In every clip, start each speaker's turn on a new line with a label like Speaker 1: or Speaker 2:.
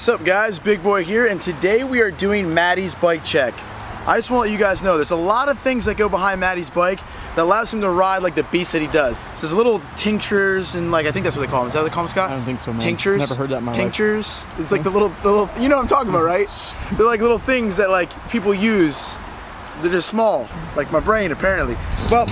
Speaker 1: What's up guys, Big Boy here, and today we are doing Maddie's bike check. I just want to let you guys know there's a lot of things that go behind Maddie's bike that allows him to ride like the beast that he does. So there's little tinctures and like, I think that's what they call them. Is that what they call them, Scott?
Speaker 2: I don't think so, man.
Speaker 1: Tinctures?
Speaker 2: Never heard that in my life.
Speaker 1: Tinctures? It's like the little, you know what I'm talking about, right? They're like little things that like people use. They're just small, like my brain apparently. Well,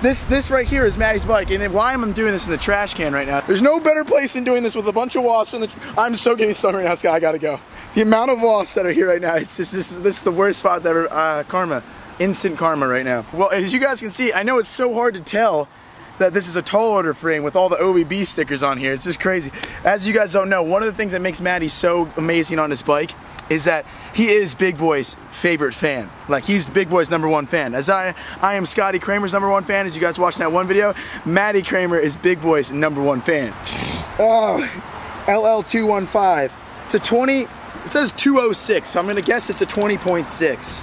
Speaker 1: this right here is Maddie's bike, and why am I doing this in the trash can right now? There's no better place than doing this with a bunch of wasps. I'm so getting stung right now, Scott. I gotta go. The amount of wasps that are here right now, it's just, this is the worst spot ever. Karma, instant karma right now. Well, as you guys can see, I know it's so hard to tell that this is a tall order frame with all the OBB stickers on here. It's just crazy. As you guys don't know, one of the things that makes Maddie so amazing on his bike is that he is Big Boy's favorite fan. Like, he's Big Boy's #1 fan. As I am Scotty Cranmer's #1 fan. As you guys watching that one video, Matty Cranmer is Big Boy's #1 fan. Oh, LL215. It's a 20, it says 206, so I'm gonna guess it's a 20.6.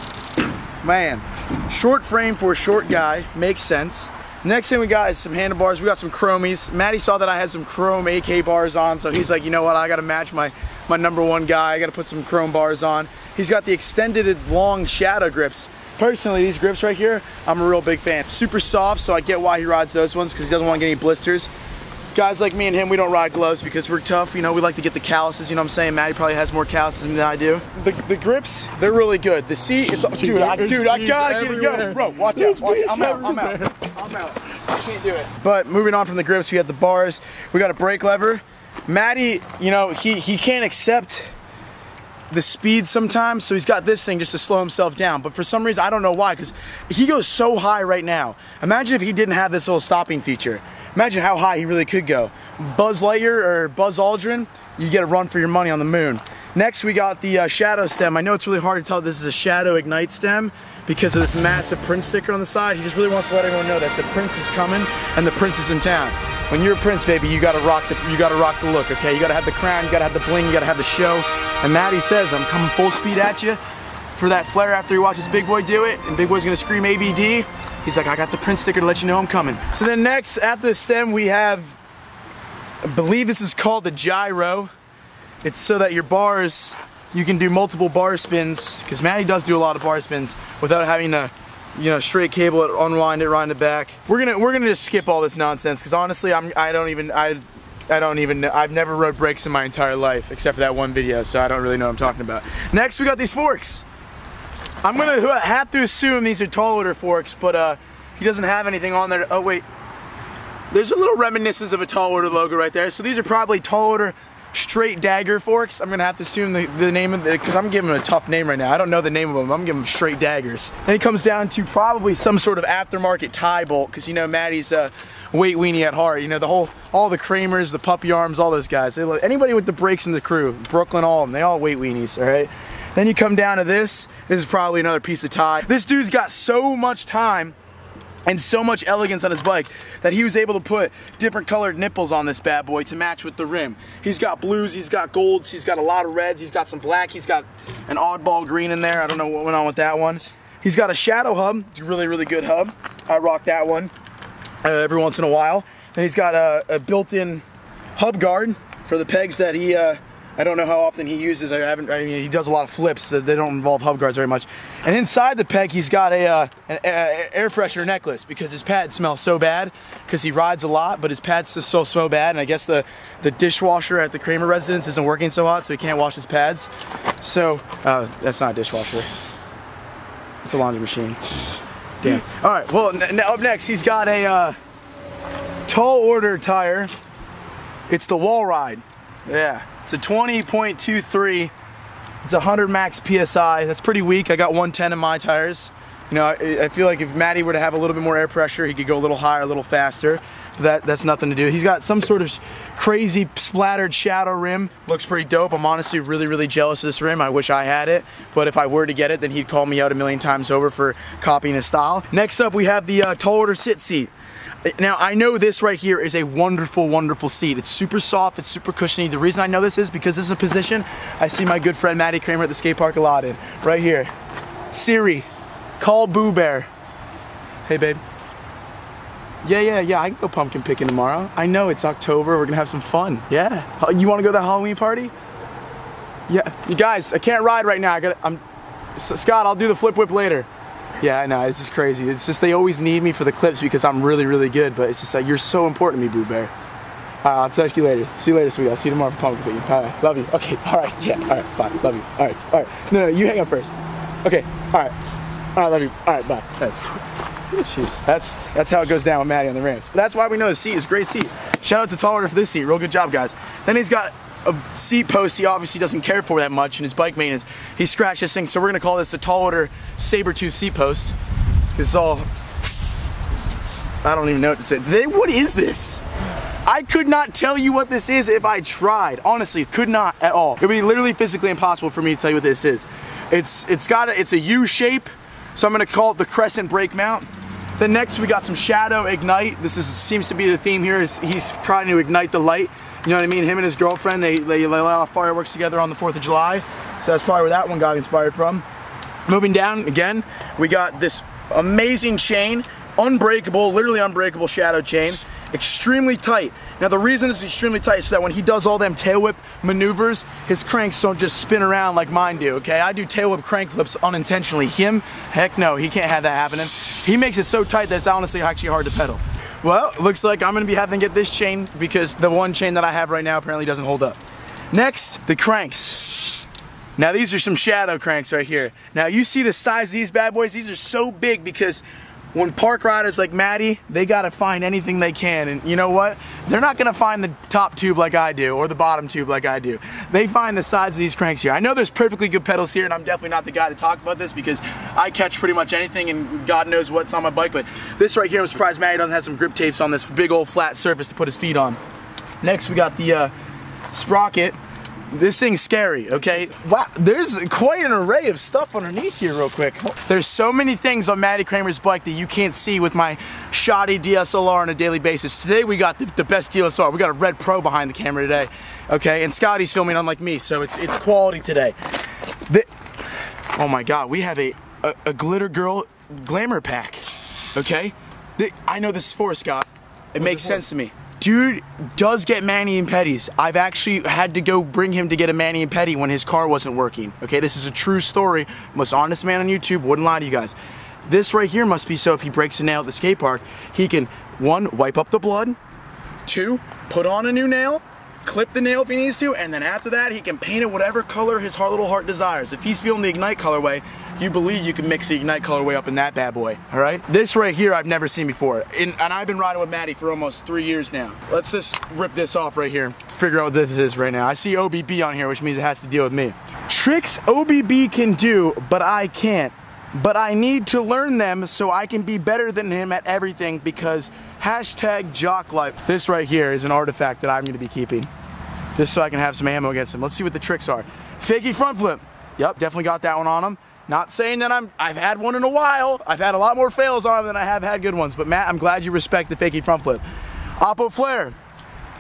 Speaker 1: Man, short frame for a short guy, makes sense. Next thing we got is some handlebars. We got some chromies. Maddie saw that I had some chrome AK bars on, so he's like, you know what, I gotta match my #1 guy. I gotta put some chrome bars on. He's got the extended long shadow grips. Personally, these grips right here, I'm a real big fan. Super soft, so I get why he rides those ones, because he doesn't want to get any blisters. Guys like me and him, we don't ride gloves because we're tough. You know, we like to get the calluses, you know what I'm saying? Maddie probably has more calluses than I do. The grips, they're really good. The seat, it's, dude, I gotta get it. Yo, bro, watch out. I'm out. I can't do it. But moving on from the grips, we have the bars. We got a brake lever. Maddie, you know, he can't accept the speed sometimes, so he's got this thing just to slow himself down. But for some reason, I don't know why, because he goes so high right now. Imagine if he didn't have this little stopping feature. Imagine how high he really could go. Buzz Lightyear or Buzz Aldrin, you get a run for your money on the moon. Next, we got the shadow stem. I know it's really hard to tell this is a shadow ignite stem because of this massive Prince sticker on the side. He just really wants to let everyone know that the Prince is coming and the Prince is in town. When you're a Prince, baby, you gotta rock the look, okay? You gotta have the crown, you gotta have the bling, you gotta have the show. And Maddie says, I'm coming full speed at you for that flare after he watches Big Boy do it, and Big Boy's gonna scream ABD. He's like, I got the Prince sticker to let you know I'm coming. So then next, after the stem, we have, I believe this is called the gyro. It's so that your bars, you can do multiple bar spins, because Maddie does do a lot of bar spins without having to, you know, straight cable it, unwind it, wind it back. We're gonna just skip all this nonsense, because honestly, I've never rode brakes in my entire life, except for that one video, so I don't really know what I'm talking about. Next, we got these forks. I'm gonna have to assume these are tall order forks, but he doesn't have anything on there. Oh wait, there's a little reminiscence of a tall order logo right there. So these are probably tall order straight dagger forks. I'm gonna have to assume the name of it, because I'm giving them a tough name right now. I don't know the name of them. I'm giving them straight daggers. Then it comes down to probably some sort of aftermarket tie bolt, because you know Maddie's a weight weenie at heart. You know, all the Cramers, the puppy arms, all those guys. They love, anybody with the brakes in the crew, Brooklyn, all of them, they all weight weenies, all right? Then you come down to this. This is probably another piece of tie. This dude's got so much time and so much elegance on his bike that he was able to put different colored nipples on this bad boy to match with the rim. He's got blues, he's got golds, he's got a lot of reds, he's got some black, he's got an oddball green in there. I don't know what went on with that one. He's got a shadow hub. It's a really, really good hub. I rock that one every once in a while. And he's got a built-in hub guard for the pegs that he I don't know how often he uses. I mean, he does a lot of flips, so they don't involve hub guards very much. And inside the peg, he's got an air freshener necklace, because his pads smell so bad, because he rides a lot, but his pads just so smell bad. And I guess the dishwasher at the Cranmer residence isn't working so hot, so he can't wash his pads. So, that's not a dishwasher. It's a laundry machine. Damn. All right, well, up next, he's got a tall order tire. It's the Wall Ride. Yeah, it's a 20.23. It's 100 max PSI. That's pretty weak. I got 110 in my tires. You know, I feel like if Maddie were to have a little bit more air pressure, he could go a little higher, a little faster. But that's nothing to do. He's got some sort of crazy splattered shadow rim. Looks pretty dope. I'm honestly really, really jealous of this rim. I wish I had it. But if I were to get it, then he'd call me out a million times over for copying his style. Next up, we have the tall order sit seat. Now, I know this right here is a wonderful, wonderful seat. It's super soft, it's super cushiony. The reason I know this is because this is a position I see my good friend Matty Cranmer at the skate park a lot in. Right here. Siri, call Boo Bear. Hey, babe. Yeah, I can go pumpkin picking tomorrow. I know, it's October, we're gonna have some fun. Yeah. You wanna go to the Halloween party? Yeah, you guys, I can't ride right now. Scott, I'll do the flip whip later. Yeah, I know, it's just crazy. It's just they always need me for the clips because I'm really, really good, but it's just like, you're so important to me, Boo Bear. I'll text you later. See you later, sweetie. I'll see you tomorrow for pumpkin picking. All right, love you. Okay, all right, yeah, all right, bye, love you. All right. No, you hang up first. Okay, all right, love you. All right, bye. All right. Jeez, that's how it goes down with Maddie on the ramps. But that's why we know the seat is a great seat. Shout out to Tall Order for this seat. Real good job, guys. Then he's got a seat post he obviously doesn't care for that much in his bike maintenance. He scratched this thing, so we're gonna call this the Tall Order Sabertooth seat post. It's all, I don't even know what to say. What is this? I could not tell you what this is if I tried. Honestly, could not at all. It would be literally physically impossible for me to tell you what this is. It's a U shape, so I'm gonna call it the crescent brake mount. Then next we got some shadow ignite. This seems to be the theme here. He's trying to ignite the light. You know what I mean? Him and his girlfriend, they let off fireworks together on the 4th of July. So that's probably where that one got inspired from. Moving down again, we got this amazing chain, unbreakable, literally unbreakable shadow chain. Extremely tight. Now the reason it's extremely tight is so that when he does all them tail whip maneuvers, his cranks don't just spin around like mine do, okay? I do tail whip crank flips unintentionally. Him, heck no, he can't have that happening. He makes it so tight that it's honestly actually hard to pedal. Well, it looks like I'm gonna be having to get this chain because the one chain that I have right now apparently doesn't hold up. Next, the cranks. Now these are some shadow cranks right here. Now you see the size of these bad boys? These are so big because when park riders like Maddie, they gotta find anything they can, and you know what? They're not gonna find the top tube like I do, or the bottom tube like I do. They find the sides of these cranks here. I know there's perfectly good pedals here, and I'm definitely not the guy to talk about this because I catch pretty much anything, and God knows what's on my bike, but this right here, I'm surprised Maddie doesn't have some grip tapes on this big old flat surface to put his feet on. Next, we got the sprocket. This thing's scary, okay? Wow, there's quite an array of stuff underneath here real quick. There's so many things on Matty Cranmer's bike that you can't see with my shoddy DSLR on a daily basis. Today we got the best DSLR. We got a Red Pro behind the camera today, okay? And Scotty's filming unlike me, so it's quality today. Oh my God, we have a Glitter Girl glamour pack, okay? I know this is for Scott. It makes sense to me. Dude does get mani and pedis. I've actually had to go bring him to get a mani and pedi when his car wasn't working. Okay, this is a true story. Most honest man on YouTube, wouldn't lie to you guys. This right here must be so if he breaks a nail at the skate park, he can, 1, wipe up the blood, 2, put on a new nail, clip the nail if he needs to, and then after that he can paint it whatever color his little heart desires. If he's feeling the Ignite colorway, you believe you can mix the Ignite colorway up in that bad boy, all right? This right here I've never seen before, and I've been riding with Maddie for almost 3 years now. Let's just rip this off right here and figure out what this is right now. I see OBB on here, which means it has to deal with me. Tricks OBB can do, but I can't. But I need to learn them so I can be better than him at everything because #JockLife. This right here is an artifact that I'm going to be keeping just so I can have some ammo against him. Let's see what the tricks are. Fakie front flip. Yep, definitely got that one on him. Not saying that I've had one in a while. I've had a lot more fails on him than I have had good ones. But Matt, I'm glad you respect the fakie front flip. Oppo flare.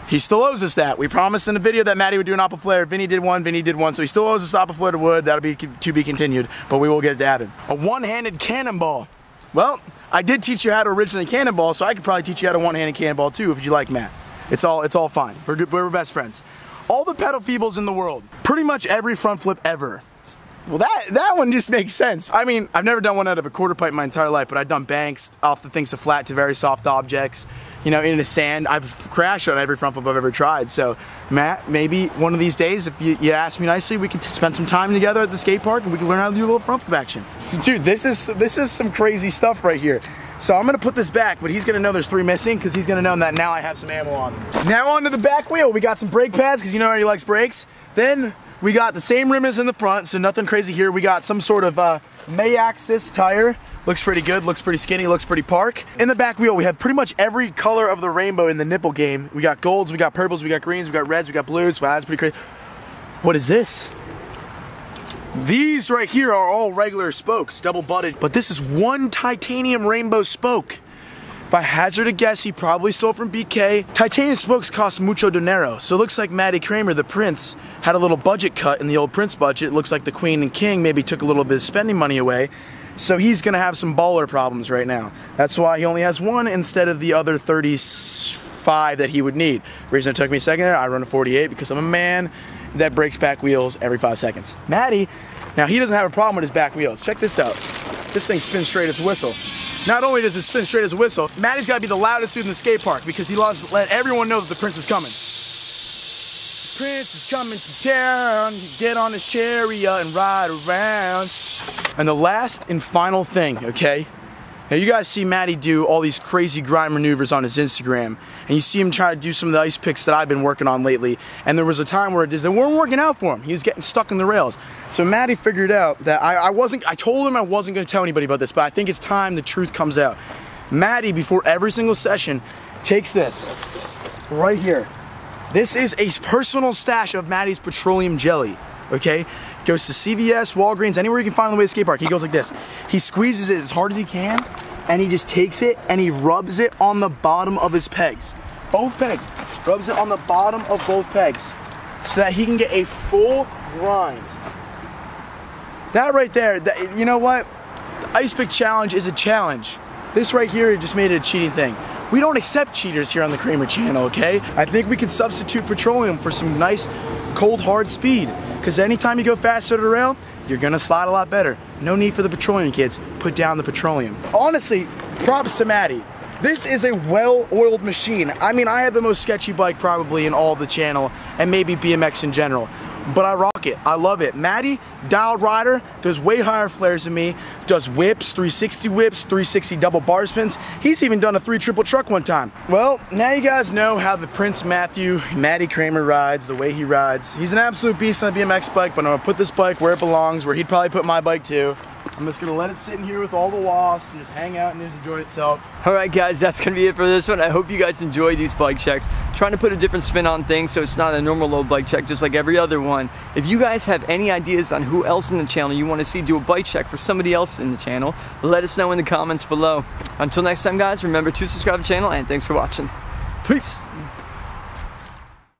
Speaker 1: He still owes us that. We promised in the video that Maddie would do an Oppo flare. Vinny did one, so he still owes us Oppo flare to wood. That'll be to be continued, but we will get it to happen. A one-handed cannonball. Well, I did teach you how to originally cannonball, so I could probably teach you how to one-handed cannonball too if you like, Matt. It's all fine. We're best friends. All the pedal feebles in the world. Pretty much every front flip ever. Well, that one just makes sense. I mean, I've never done one out of a quarter pipe my entire life, but I've done banks off the things to flat to very soft objects. You know, in the sand. I've crashed on every front flip I've ever tried. So, Matt, maybe one of these days, if you ask me nicely, we can spend some time together at the skate park and we can learn how to do a little front flip action. So, dude, this is some crazy stuff right here. So I'm gonna put this back, but he's gonna know there's 3 missing because he's gonna know that now I have some ammo on. Now onto the back wheel. We got some brake pads because you know he likes brakes. Then we got the same rim as in the front, so nothing crazy here. We got some sort of May-Axis tire. Looks pretty good, looks pretty skinny, looks pretty park. In the back wheel, we have pretty much every color of the rainbow in the nipple game. We got golds, we got purples, we got greens, we got reds, we got blues. Wow, that's pretty crazy. What is this? These right here are all regular spokes, double butted, but this is one titanium rainbow spoke. If I hazard a guess, he probably stole from BK. Titanium spokes cost mucho dinero, so it looks like Matty Cranmer, the prince, had a little budget cut in the old prince budget. It looks like the queen and king maybe took a little bit of spending money away. So he's gonna have some baller problems right now. That's why he only has one instead of the other 35 that he would need. The reason it took me a second there, I run a 48 because I'm a man that breaks back wheels every 5 seconds. Maddie, now he doesn't have a problem with his back wheels. Check this out. This thing spins straight as a whistle. Not only does it spin straight as a whistle, Maddie's got to be the loudest dude in the skate park because he loves to let everyone know that the prince is coming. The prince is coming to town. Get on his chariot and ride around. And the last and final thing, okay? Now you guys see Maddie do all these crazy grind maneuvers on his Instagram, and you see him try to do some of the ice picks that I've been working on lately, and there was a time where they weren't working out for him. He was getting stuck in the rails. So Maddie figured out that I told him I wasn't going to tell anybody about this, but I think it's time the truth comes out. Maddie, before every single session, takes this right here. This is a personal stash of Maddie's petroleum jelly, okay? Goes to CVS, Walgreens, anywhere you can find on the way to the skate park. He goes like this. He squeezes it as hard as he can, and he just takes it and he rubs it on the bottom of his pegs. Both pegs. Rubs it on the bottom of both pegs so that he can get a full grind. That right there, you know what? The ice pick challenge is a challenge. This right here just made it a cheating thing. We don't accept cheaters here on the Cranmer channel, okay? I think we could substitute petroleum for some nice, cold, hard speed. Because anytime you go faster to the rail, you're gonna slide a lot better. No need for the petroleum, kids. Put down the petroleum. Honestly, props to Maddie. This is a well-oiled machine. I mean, I have the most sketchy bike probably in all of the channel, and maybe BMX in general. But I rock it. I love it. Maddie, dialed rider, does way higher flares than me, does whips, 360 whips, 360 double bar spins. He's even done a 3 triple truck one time. Well, now you guys know how the Prince Matty Cranmer rides, the way he rides. He's an absolute beast on a BMX bike, but I'm gonna put this bike where it belongs, where he'd probably put my bike too. I'm just gonna let it sit in here with all the wasps and just hang out and just enjoy itself.
Speaker 2: Alright guys, that's gonna be it for this one. I hope you guys enjoy these bike checks. Trying to put a different spin on things so it's not a normal low bike check just like every other one. If you guys have any ideas on who else in the channel you want to see do a bike check for somebody else in the channel, let us know in the comments below. Until next time guys, remember to subscribe to the channel and thanks for watching. Peace!